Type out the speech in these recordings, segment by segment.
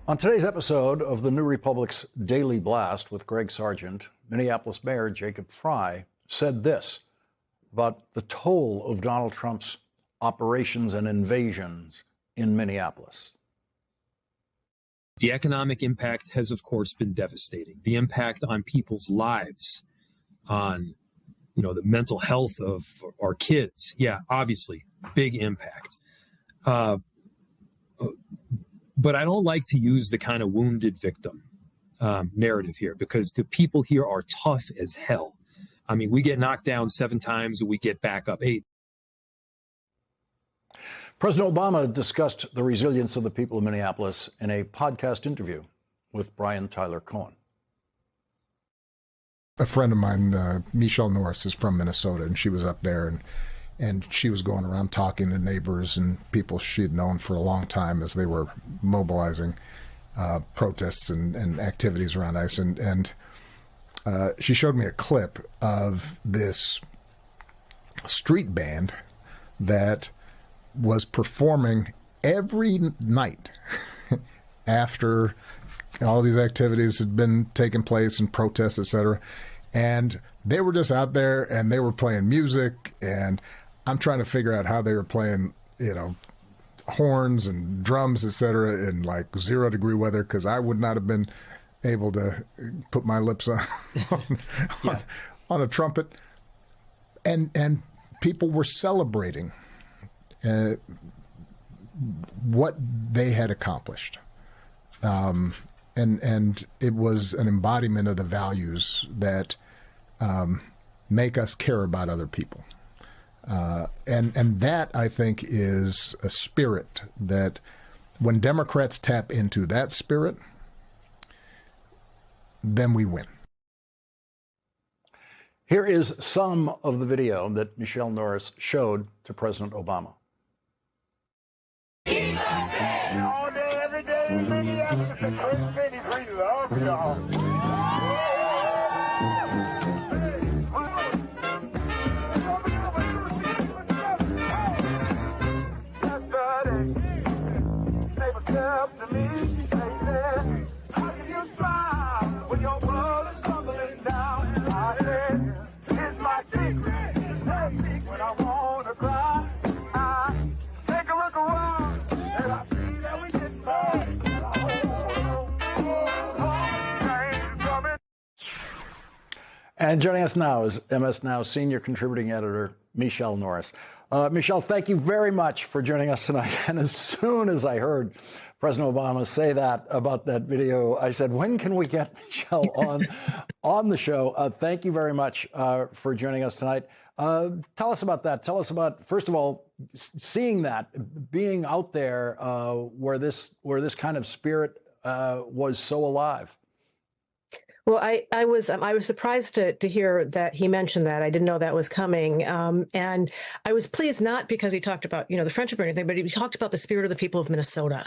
On today's episode of the New Republic's Daily Blast with Greg Sargent, Minneapolis Mayor Jacob Frey said this about the toll of Donald Trump's operations and invasions in Minneapolis. The economic impact has, of course, been devastating. The impact on people's lives, on, the mental health of our kids. Yeah, obviously, big impact. But I don't like to use the kind of wounded victim narrative here, because the people here are tough as hell. I mean, we get knocked down 7 times and we get back up 8. President Obama discussed the resilience of the people of Minneapolis in a podcast interview with Brian Tyler Cohen. A friend of mine, Michelle Norris, is from Minnesota, and she was up there, and she was going around talking to neighbors and people she had known for a long time as they were mobilizing protests and activities around ICE. And she showed me a clip of this street band that was performing every night after all these activities had been taking place and protests, et cetera. And they were just out there and they were playing music, and I'm trying to figure out how they were playing, horns and drums, et cetera, in like 0-degree weather, because I would not have been able to put my lips on on a trumpet. And people were celebrating what they had accomplished. And it was an embodiment of the values that make us care about other people. And that, I think, is a spirit that when Democrats tap into that spirit, then we win. Here is some of the video that Michelle Norris showed to President Obama. All day, every day, Minneapolis, the Twin Cities, we love y'all. Up to me, she said, how can you smile when your world is tumbling down? I said, it's my secret. When I want to cry, I take a look around and I see that we get by. And joining us now is MS Now senior contributing editor Michelle Norris. Michelle, thank you very much for joining us tonight. And as soon as I heard President Obama say that about that video, I said, when can we get Michelle on the show? Thank you very much for joining us tonight. Tell us about that. Tell us about, first of all, seeing that, being out there where this kind of spirit was so alive. Well, I was surprised to hear that he mentioned that. I didn't know that was coming. And I was pleased, not because he talked about, the friendship or anything, but he talked about the spirit of the people of Minnesota.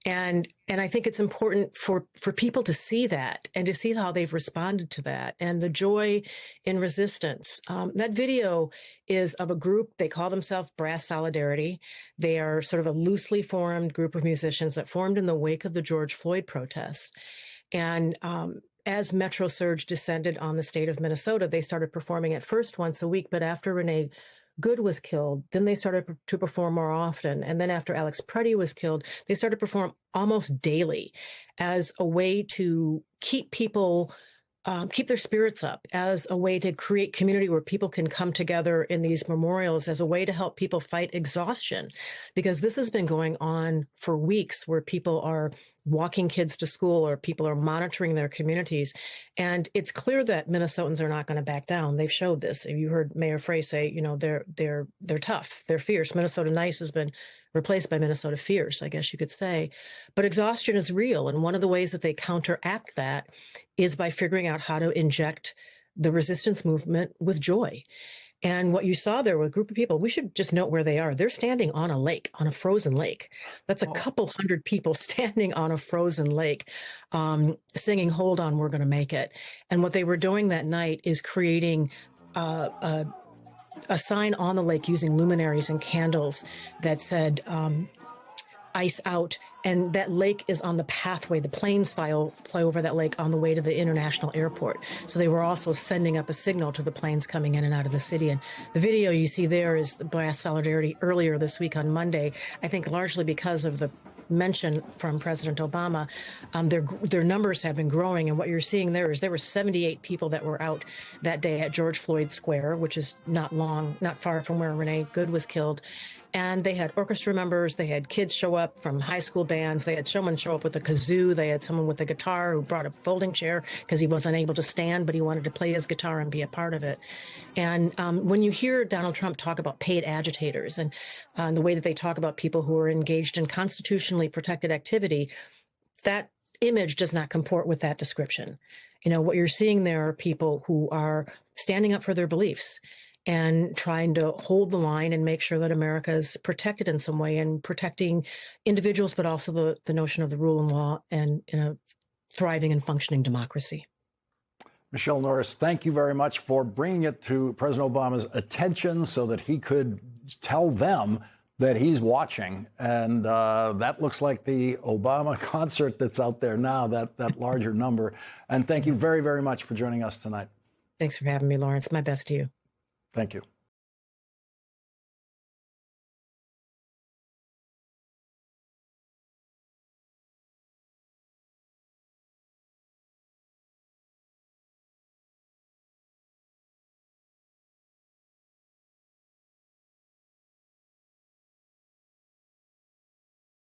And I think it's important for people to see that and to see how they've responded to that and the joy in resistance. That video is of a group, they call themselves Brass Solidarity. They are sort of a loosely formed group of musicians that formed in the wake of the George Floyd protests. And as Metro Surge descended on the state of Minnesota, they started performing at first once a week, but after Renee Good was killed, then they started to perform more often. And then after Alex Preddy was killed, they started to perform almost daily as a way to keep people, keep their spirits up, as a way to create community where people can come together in these memorials, as a way to help people fight exhaustion. Because this has been going on for weeks, where people are walking kids to school or people are monitoring their communities. And it's clear that Minnesotans are not going to back down. They've showed this. You heard Mayor Frey say, they're tough, they're fierce. Minnesota Nice has been replaced by Minnesota Fierce, I guess you could say. But exhaustion is real. And one of the ways that they counteract that is by figuring out how to inject the resistance movement with joy. And what you saw there were a group of people, we should just note where they are. They're standing on a lake, on a frozen lake. That's a couple hundred people standing on a frozen lake, singing, "Hold On, We're Gonna Make It." And what they were doing that night is creating a sign on the lake using luminaries and candles that said, ice out, and that lake is on the pathway. The planes fly over that lake on the way to the international airport. So they were also sending up a signal to the planes coming in and out of the city. And the video you see there is the mass solidarity earlier this week on Monday, I think largely because of the mention from President Obama. Their numbers have been growing, and what you're seeing there were 78 people that were out that day at George Floyd Square, which is not far from where Renee Good was killed. And they had orchestra members, they had kids show up from high school bands, they had someone show up with a kazoo, they had someone with a guitar who brought a folding chair because he wasn't able to stand, but he wanted to play his guitar and be a part of it. And when you hear Donald Trump talk about paid agitators and the way that they talk about people who are engaged in constitutionally protected activity, that image does not comport with that description. You know, what you're seeing there are people who are standing up for their beliefs and trying to hold the line and make sure that America is protected in some way, and protecting individuals, but also the notion of the rule of law and in a thriving and functioning democracy. Michelle Norris, thank you very much for bringing it to President Obama's attention so that he could tell them that he's watching. And that looks like the Obama concert that's out there now, that larger number. And thank you very, very much for joining us tonight. Thanks for having me, Lawrence. My best to you. Thank you.